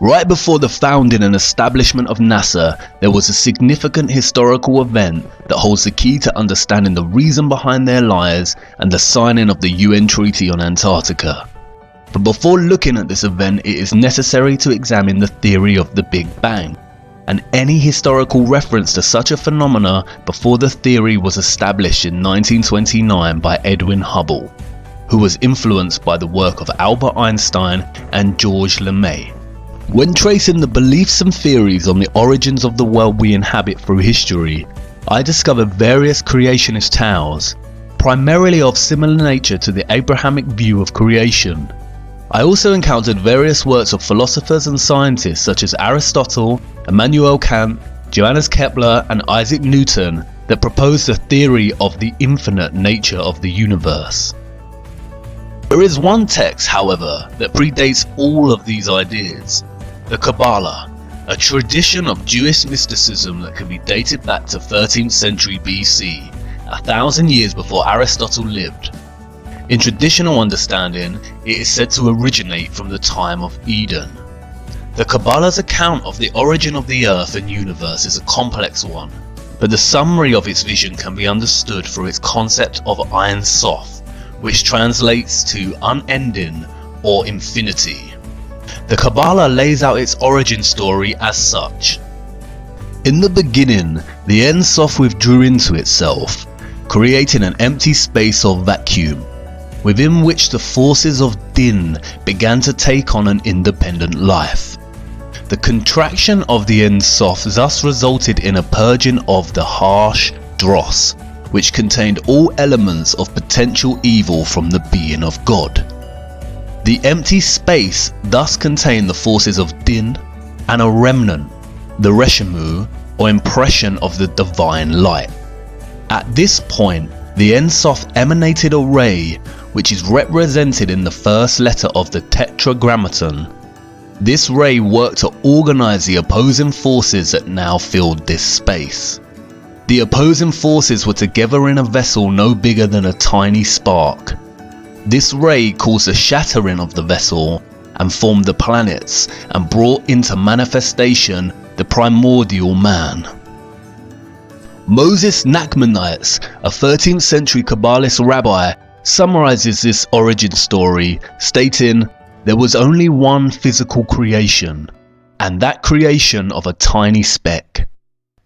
Right before the founding and establishment of NASA, there was a significant historical event that holds the key to understanding the reason behind their lies and the signing of the UN Treaty on Antarctica. But before looking at this event, it is necessary to examine the theory of the Big Bang, and any historical reference to such a phenomena before the theory was established in 1929 by Edwin Hubble, who was influenced by the work of Albert Einstein and Georges Lemay. When tracing the beliefs and theories on the origins of the world we inhabit through history, I discovered various creationist tales, primarily of similar nature to the Abrahamic view of creation. I also encountered various works of philosophers and scientists such as Aristotle, Immanuel Kant, Johannes Kepler and Isaac Newton that proposed the theory of the infinite nature of the universe. There is one text, however, that predates all of these ideas. The Kabbalah, a tradition of Jewish mysticism that can be dated back to 13th century BC, 1,000 years before Aristotle lived. In traditional understanding, it is said to originate from the time of Eden. The Kabbalah's account of the origin of the earth and universe is a complex one, but the summary of its vision can be understood through its concept of Ein Sof, which translates to unending or infinity. The Kabbalah lays out its origin story as such. In the beginning, the Ein Sof withdrew into itself, creating an empty space or vacuum, within which the forces of Din began to take on an independent life. The contraction of the Ein Sof thus resulted in a purging of the harsh Dross, which contained all elements of potential evil from the being of God. The empty space thus contained the forces of Din and a remnant, the Reshimu, or impression of the divine light. At this point, the Ein Sof emanated a ray, which is represented in the first letter of the Tetragrammaton. This ray worked to organize the opposing forces that now filled this space. The opposing forces were together in a vessel no bigger than a tiny spark. This ray caused the shattering of the vessel and formed the planets and brought into manifestation the primordial man. Moses Nachmanides, a 13th century Kabbalist rabbi, summarizes this origin story, stating, "There was only one physical creation, and that creation of a tiny speck.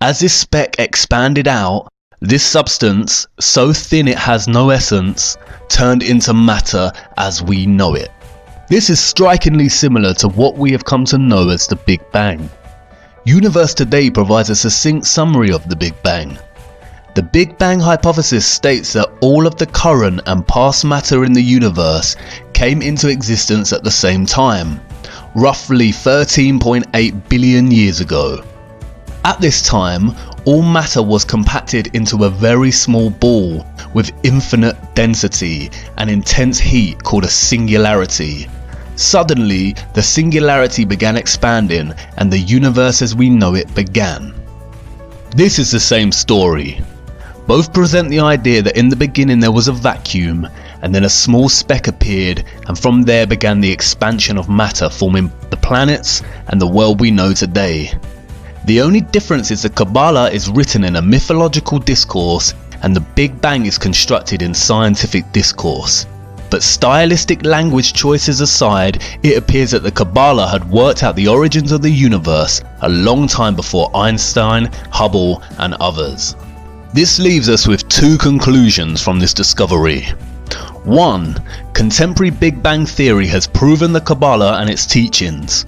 As this speck expanded out, this substance, so thin it has no essence, turned into matter as we know it." This is strikingly similar to what we have come to know as the Big Bang. Universe Today provides a succinct summary of the Big Bang. The Big Bang hypothesis states that all of the current and past matter in the universe came into existence at the same time, roughly 13.8 billion years ago. At this time, all matter was compacted into a very small ball with infinite density and intense heat called a singularity. Suddenly, the singularity began expanding and the universe as we know it began. This is the same story. Both present the idea that in the beginning there was a vacuum and then a small speck appeared, and from there began the expansion of matter, forming the planets and the world we know today. The only difference is the Kabbalah is written in a mythological discourse and the Big Bang is constructed in scientific discourse. But stylistic language choices aside, it appears that the Kabbalah had worked out the origins of the universe a long time before Einstein, Hubble and others. This leaves us with two conclusions from this discovery. 1. Contemporary Big Bang theory has proven the Kabbalah and its teachings.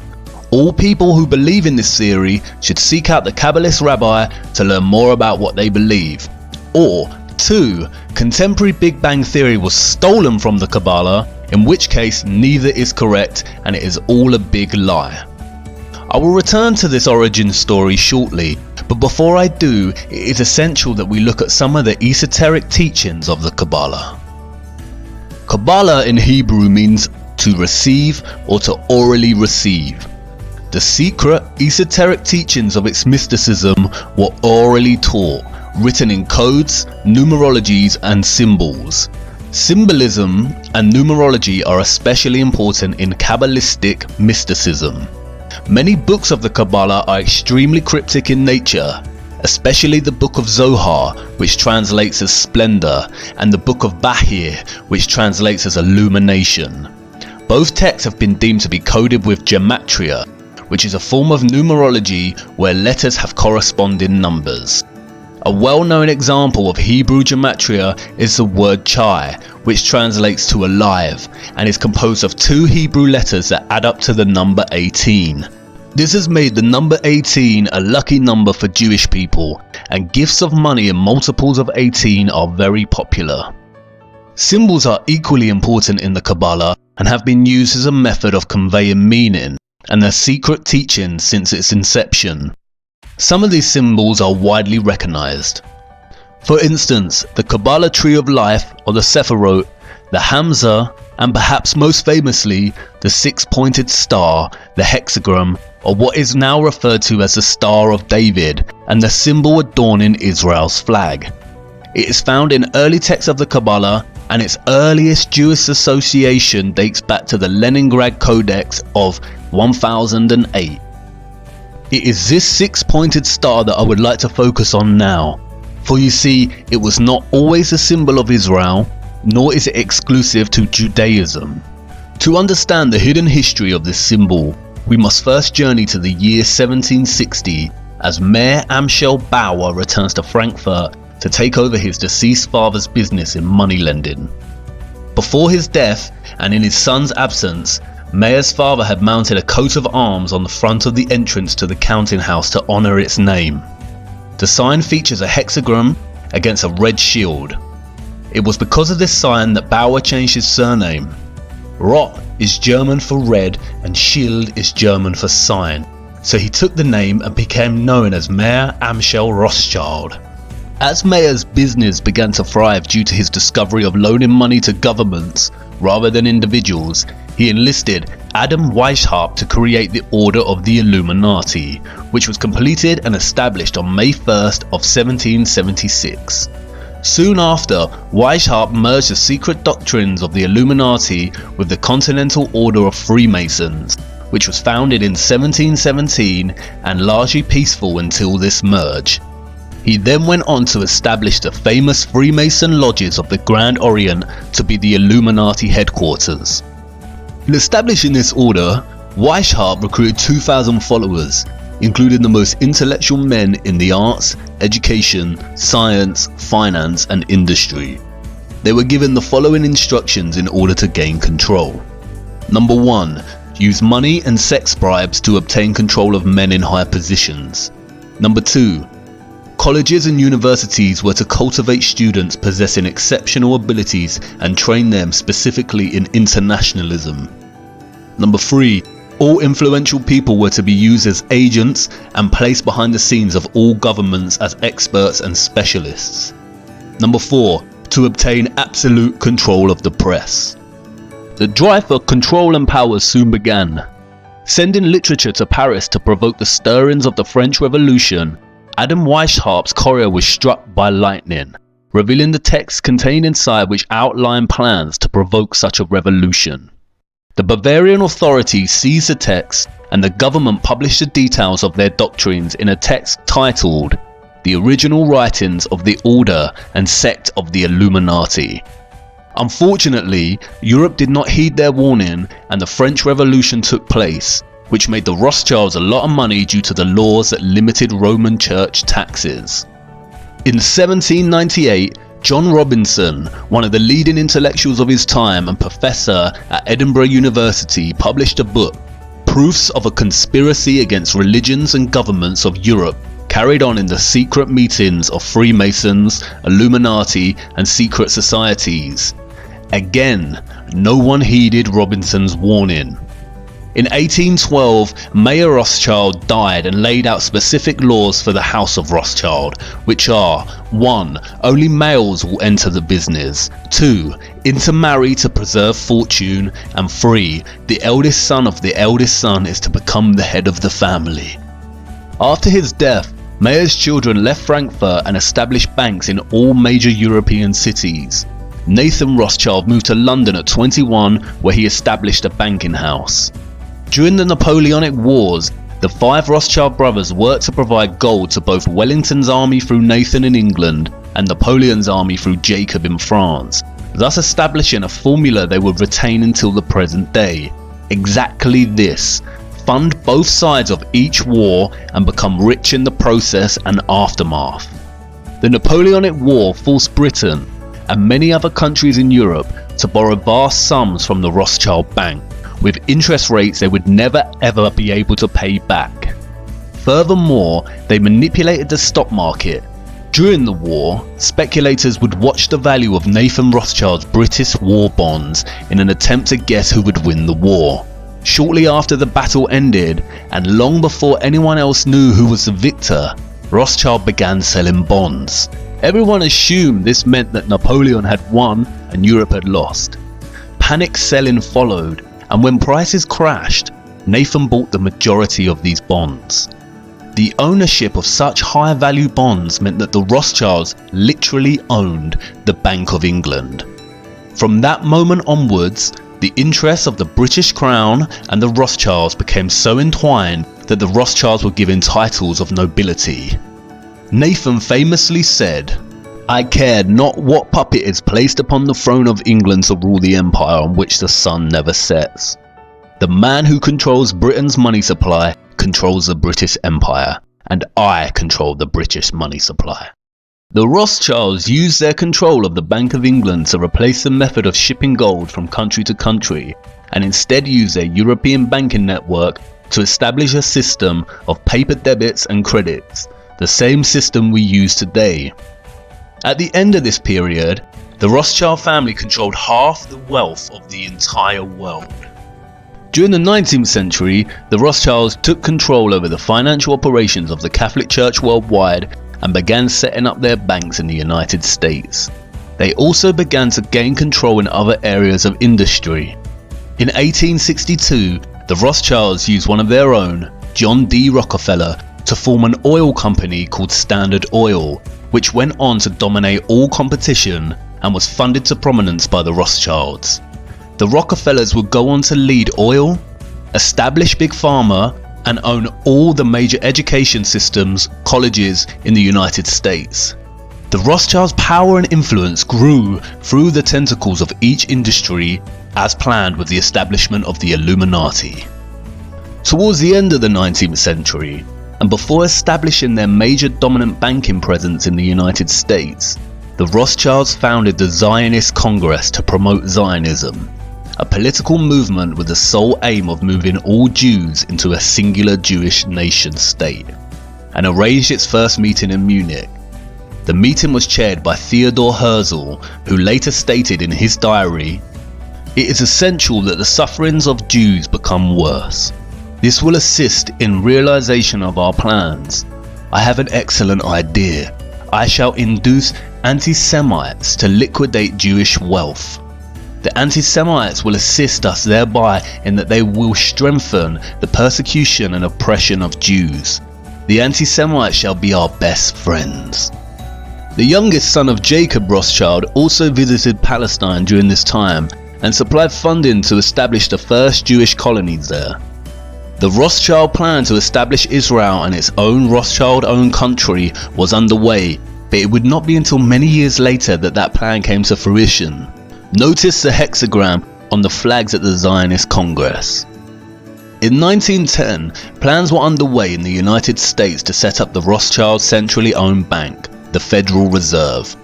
All people who believe in this theory should seek out the Kabbalist rabbi to learn more about what they believe. Or 2. Contemporary Big Bang theory was stolen from the Kabbalah, in which case neither is correct and it is all a big lie. I will return to this origin story shortly, but before I do, it is essential that we look at some of the esoteric teachings of the Kabbalah. Kabbalah in Hebrew means to receive or to orally receive. The secret, esoteric teachings of its mysticism were orally taught, written in codes, numerologies and symbols. Symbolism and numerology are especially important in Kabbalistic mysticism. Many books of the Kabbalah are extremely cryptic in nature, especially the Book of Zohar, which translates as splendor, and the Book of Bahir, which translates as illumination. Both texts have been deemed to be coded with gematria, which is a form of numerology where letters have corresponding numbers. A well-known example of Hebrew gematria is the word chai, which translates to alive, and is composed of 2 Hebrew letters that add up to the number 18. This has made the number 18 a lucky number for Jewish people, and gifts of money in multiples of 18 are very popular. Symbols are equally important in the Kabbalah and have been used as a method of conveying meaning and their secret teachings since its inception. Some of these symbols are widely recognized. For instance, the Kabbalah Tree of Life, or the Sephirot, the Hamza, and perhaps most famously, the 6-pointed star, the hexagram, or what is now referred to as the Star of David, and the symbol adorning Israel's flag. It is found in early texts of the Kabbalah, and its earliest Jewish association dates back to the Leningrad Codex of 1008. It is this 6-pointed star that I would like to focus on now, for you see, it was not always a symbol of Israel, nor is it exclusive to Judaism. To understand the hidden history of this symbol, we must first journey to the year 1760 as Mayor Amschel Bauer returns to Frankfurt to take over his deceased father's business in moneylending. Before his death, and in his son's absence, Mayer's father had mounted a coat of arms on the front of the entrance to the counting house to honour its name. The sign features a hexagram against a red shield. It was because of this sign that Bauer changed his surname. Rot is German for red and Schild is German for sign, so he took the name and became known as Mayer Amschel Rothschild. As Mayer's business began to thrive due to his discovery of loaning money to governments rather than individuals, he enlisted Adam Weishaupt to create the Order of the Illuminati, which was completed and established on May 1st of 1776. Soon after, Weishaupt merged the secret doctrines of the Illuminati with the Continental Order of Freemasons, which was founded in 1717 and largely peaceful until this merge. He then went on to establish the famous Freemason lodges of the Grand Orient to be the Illuminati headquarters. In establishing this order, Weishaupt recruited 2,000 followers, including the most intellectual men in the arts, education, science, finance and industry. They were given the following instructions in order to gain control. Number 1. Use money and sex bribes to obtain control of men in high positions. Number 2. Colleges and universities were to cultivate students possessing exceptional abilities and train them specifically in internationalism. Number 3. All influential people were to be used as agents and placed behind the scenes of all governments as experts and specialists. Number 4. To obtain absolute control of the press. The drive for control and power soon began. Sending literature to Paris to provoke the stirrings of the French Revolution, Adam Weishaupt's courier was struck by lightning, revealing the text contained inside which outlined plans to provoke such a revolution. The Bavarian authorities seized the text and the government published the details of their doctrines in a text titled The Original Writings of the Order and Sect of the Illuminati. Unfortunately, Europe did not heed their warning and the French Revolution took place, which made the Rothschilds a lot of money due to the laws that limited Roman Church taxes. In 1798, John Robinson, one of the leading intellectuals of his time and professor at Edinburgh University, published a book, Proofs of a Conspiracy Against Religions and Governments of Europe, carried on in the secret meetings of Freemasons, Illuminati and secret societies. Again, no one heeded Robinson's warning. In 1812, Mayer Rothschild died and laid out specific laws for the House of Rothschild, which are 1. Only males will enter the business, 2. Intermarry to preserve fortune, and 3. The eldest son of the eldest son is to become the head of the family. After his death, Mayer's children left Frankfurt and established banks in all major European cities. Nathan Rothschild moved to London at 21, where he established a banking house. During the Napoleonic Wars, the five Rothschild brothers worked to provide gold to both Wellington's army through Nathan in England and Napoleon's army through Jacob in France, thus establishing a formula they would retain until the present day. Exactly this: fund both sides of each war and become rich in the process and aftermath. The Napoleonic War forced Britain and many other countries in Europe to borrow vast sums from the Rothschild Bank, with interest rates they would never ever be able to pay back. Furthermore, they manipulated the stock market. During the war, speculators would watch the value of Nathan Rothschild's British war bonds in an attempt to guess who would win the war. Shortly after the battle ended, and long before anyone else knew who was the victor, Rothschild began selling bonds. Everyone assumed this meant that Napoleon had won and Europe had lost. Panic selling followed, and when prices crashed, Nathan bought the majority of these bonds. The ownership of such high-value bonds meant that the Rothschilds literally owned the Bank of England. From that moment onwards, the interests of the British Crown and the Rothschilds became so entwined that the Rothschilds were given titles of nobility. Nathan famously said, "I cared not what puppet is placed upon the throne of England to rule the empire on which the sun never sets. The man who controls Britain's money supply controls the British Empire, and I control the British money supply." The Rothschilds used their control of the Bank of England to replace the method of shipping gold from country to country, and instead used their European banking network to establish a system of paper debits and credits, the same system we use today. At the end of this period, the Rothschild family controlled half the wealth of the entire world. During the 19th century, the Rothschilds took control over the financial operations of the Catholic Church worldwide and began setting up their banks in the United States. They also began to gain control in other areas of industry. In 1862, the Rothschilds used one of their own, John D. Rockefeller, to form an oil company called Standard Oil, which went on to dominate all competition and was funded to prominence by the Rothschilds. The Rockefellers would go on to lead oil, establish Big Pharma, and own all the major education systems, colleges in the United States. The Rothschilds' power and influence grew through the tentacles of each industry as planned with the establishment of the Illuminati. Towards the end of the 19th century, and before establishing their major dominant banking presence in the United States, the Rothschilds founded the Zionist Congress to promote Zionism, a political movement with the sole aim of moving all Jews into a singular Jewish nation state, and arranged its first meeting in Munich. The meeting was chaired by Theodor Herzl, who later stated in his diary, "It is essential that the sufferings of Jews become worse. This will assist in realization of our plans. I have an excellent idea. I shall induce anti-Semites to liquidate Jewish wealth. The anti-Semites will assist us thereby in that they will strengthen the persecution and oppression of Jews. The anti-Semites shall be our best friends." The youngest son of Jacob Rothschild also visited Palestine during this time and supplied funding to establish the first Jewish colonies there. The Rothschild plan to establish Israel and its own Rothschild-owned country was underway, but it would not be until many years later that that plan came to fruition. Notice the hexagram on the flags at the Zionist Congress. In 1910, plans were underway in the United States to set up the Rothschild centrally owned bank, the Federal Reserve.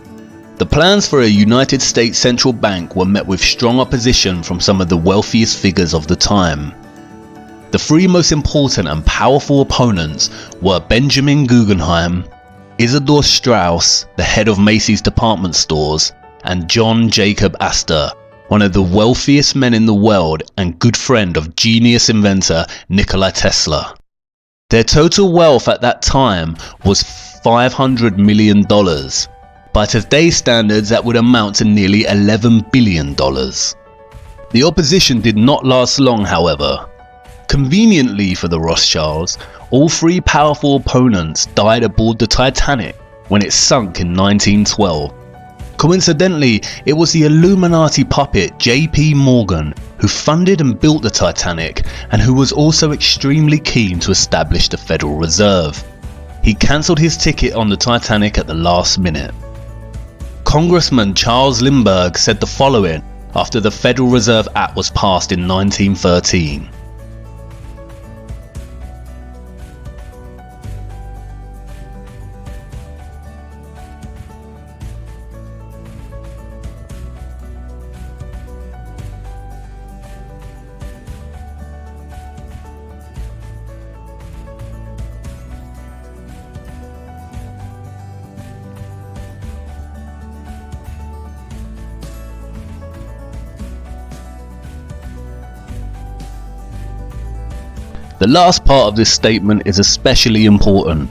The plans for a United States central bank were met with strong opposition from some of the wealthiest figures of the time. The three most important and powerful opponents were Benjamin Guggenheim, Isidor Straus, the head of Macy's department stores, and John Jacob Astor, one of the wealthiest men in the world and good friend of genius inventor Nikola Tesla. Their total wealth at that time was $500 million. By today's standards, that would amount to nearly $11 billion. The opposition did not last long, however. Conveniently for the Rothschilds, all three powerful opponents died aboard the Titanic when it sunk in 1912. Coincidentally, it was the Illuminati puppet J.P. Morgan who funded and built the Titanic and who was also extremely keen to establish the Federal Reserve. He cancelled his ticket on the Titanic at the last minute. Congressman Charles Lindbergh said the following after the Federal Reserve Act was passed in 1913. The last part of this statement is especially important.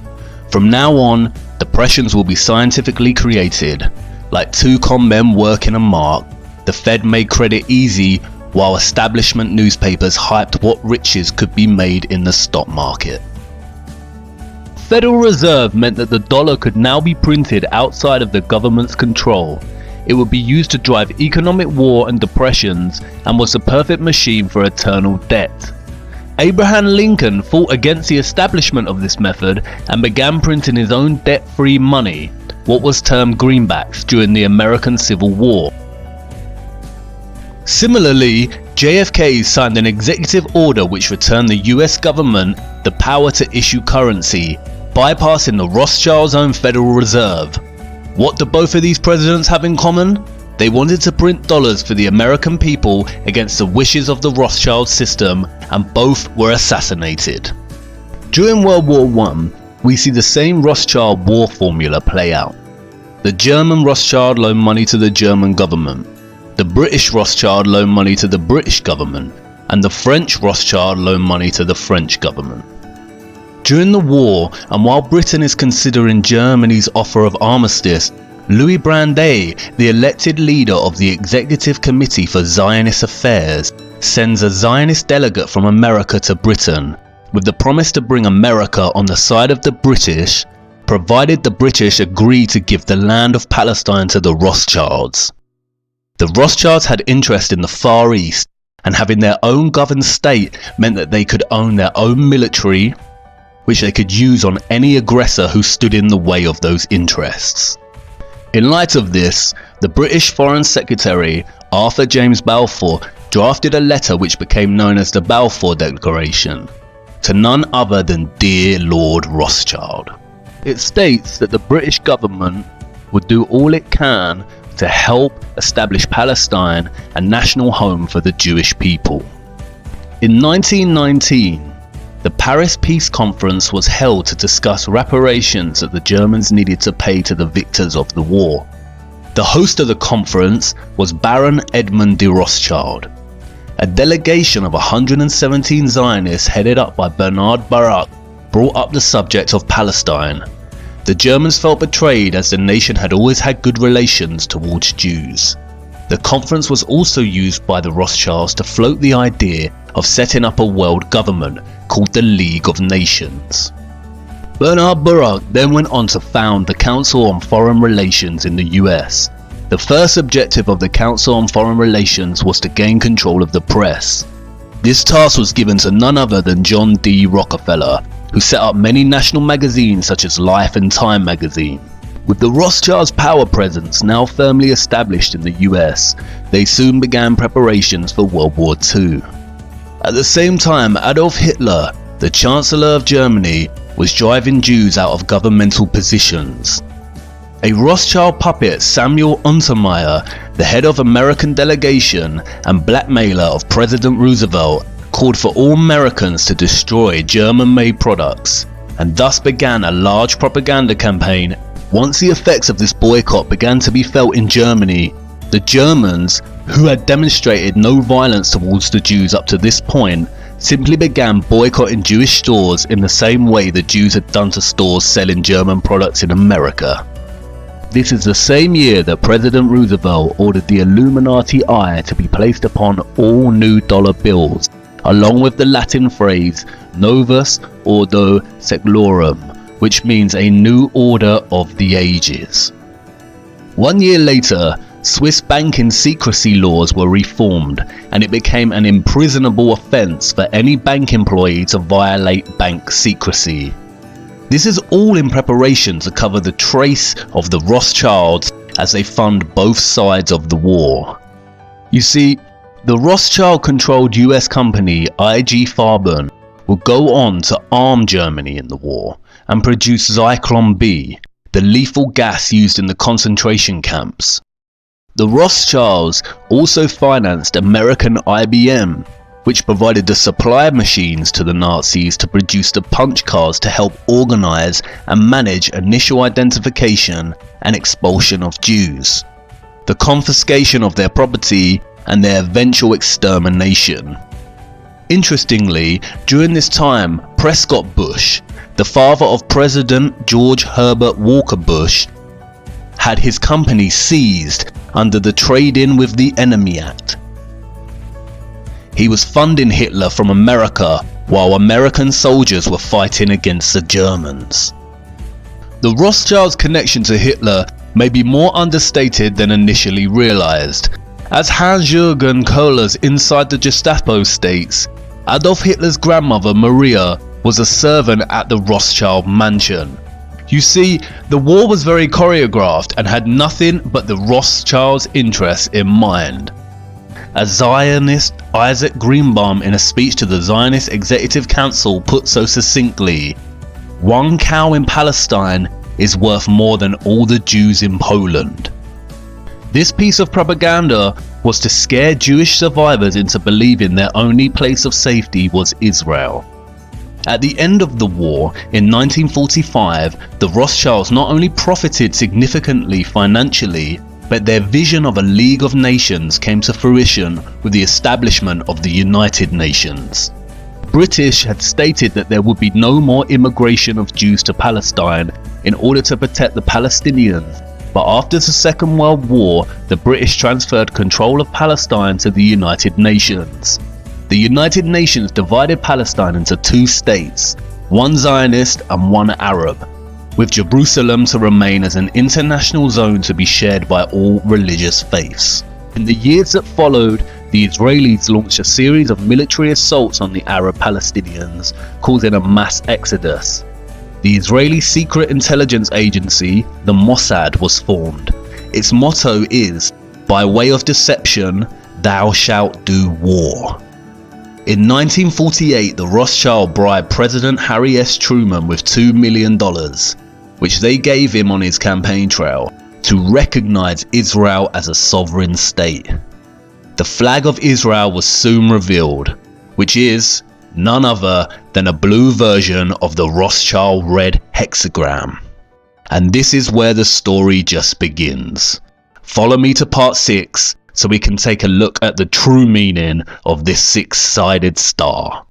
From now on, depressions will be scientifically created. Like two con men working a mark, the Fed made credit easy while establishment newspapers hyped what riches could be made in the stock market. Federal Reserve meant that the dollar could now be printed outside of the government's control. It would be used to drive economic war and depressions and was the perfect machine for eternal debt. Abraham Lincoln fought against the establishment of this method and began printing his own debt-free money, what was termed greenbacks, during the American Civil War. Similarly, JFK signed an executive order which returned the US government the power to issue currency, bypassing the Rothschilds' own Federal Reserve. What do both of these presidents have in common? They wanted to print dollars for the American people against the wishes of the Rothschild system, and both were assassinated. During World War I, we see the same Rothschild war formula play out. The German Rothschild loaned money to the German government, the British Rothschild loaned money to the British government, and the French Rothschild loaned money to the French government. During the war, and while Britain is considering Germany's offer of armistice, Louis Brandeis, the elected leader of the Executive Committee for Zionist Affairs, sends a Zionist delegate from America to Britain, with the promise to bring America on the side of the British, provided the British agree to give the land of Palestine to the Rothschilds. The Rothschilds had interest in the Far East, and having their own governed state meant that they could own their own military, which they could use on any aggressor who stood in the way of those interests. In light of this, the British Foreign Secretary, Arthur James Balfour, drafted a letter which became known as the Balfour Declaration, to none other than dear Lord Rothschild. It states that the British government would do all it can to help establish Palestine a national home for the Jewish people. In 1919, the Paris Peace Conference was held to discuss reparations that the Germans needed to pay to the victors of the war. The host of the conference was Baron Edmund de Rothschild. A delegation of 117 Zionists headed up by Bernard Baruch brought up the subject of Palestine. The Germans felt betrayed as the nation had always had good relations towards Jews. The conference was also used by the Rothschilds to float the idea of setting up a world government called the League of Nations. Bernard Baruch then went on to found the Council on Foreign Relations in the US. The first objective of the Council on Foreign Relations was to gain control of the press. This task was given to none other than John D. Rockefeller, who set up many national magazines such as Life and Time magazine. With the Rothschilds' power presence now firmly established in the US, they soon began preparations for World War II. At the same time, Adolf Hitler, the Chancellor of Germany, was driving Jews out of governmental positions. A Rothschild puppet, Samuel Untermyer, the head of American delegation and blackmailer of President Roosevelt, called for all Americans to destroy German-made products, and thus began a large propaganda campaign. Once the effects of this boycott began to be felt in Germany, the Germans, who had demonstrated no violence towards the Jews up to this point, simply began boycotting Jewish stores in the same way the Jews had done to stores selling German products in America. This is the same year that President Roosevelt ordered the Illuminati eye to be placed upon all new dollar bills, along with the Latin phrase Novus Ordo Seclorum, which means a new order of the ages. 1 year later, Swiss banking secrecy laws were reformed, and it became an imprisonable offence for any bank employee to violate bank secrecy. This is all in preparation to cover the trace of the Rothschilds as they fund both sides of the war. You see, the Rothschild-controlled US company IG Farben would go on to arm Germany in the war and produce Zyklon B, the lethal gas used in the concentration camps. The Rothschilds also financed American IBM, which provided the supply machines to the Nazis to produce the punch cards to help organize and manage initial identification and expulsion of Jews, the confiscation of their property, and their eventual extermination. Interestingly, during this time, Prescott Bush, the father of President George Herbert Walker Bush, had his company seized under the Trade-in with the Enemy Act. He was funding Hitler from America while American soldiers were fighting against the Germans. The Rothschilds' connection to Hitler may be more understated than initially realized. As Hans-Jürgen Kohler's Inside the Gestapo states, Adolf Hitler's grandmother Maria was a servant at the Rothschild mansion. You see, the war was very choreographed and had nothing but the Rothschilds' interests in mind. As Zionist Isaac Greenbaum in a speech to the Zionist Executive Council put so succinctly, "One cow in Palestine is worth more than all the Jews in Poland." This piece of propaganda was to scare Jewish survivors into believing their only place of safety was Israel. At the end of the war, in 1945, the Rothschilds not only profited significantly financially, but their vision of a League of Nations came to fruition with the establishment of the United Nations. The British had stated that there would be no more immigration of Jews to Palestine in order to protect the Palestinians, but after the Second World War, the British transferred control of Palestine to the United Nations. The United Nations divided Palestine into two states, one Zionist and one Arab, with Jerusalem to remain as an international zone to be shared by all religious faiths. In the years that followed, the Israelis launched a series of military assaults on the Arab Palestinians, causing a mass exodus. The Israeli secret intelligence agency, the Mossad, was formed. Its motto is, "By way of deception, thou shalt do war." In 1948, the Rothschild bribed President Harry S. Truman with $2 million, which they gave him on his campaign trail, to recognize Israel as a sovereign state. The flag of Israel was soon revealed, which is none other than a blue version of the Rothschild red hexagram. And this is where the story just begins. Follow me to part 6 so we can take a look at the true meaning of this 6-sided star.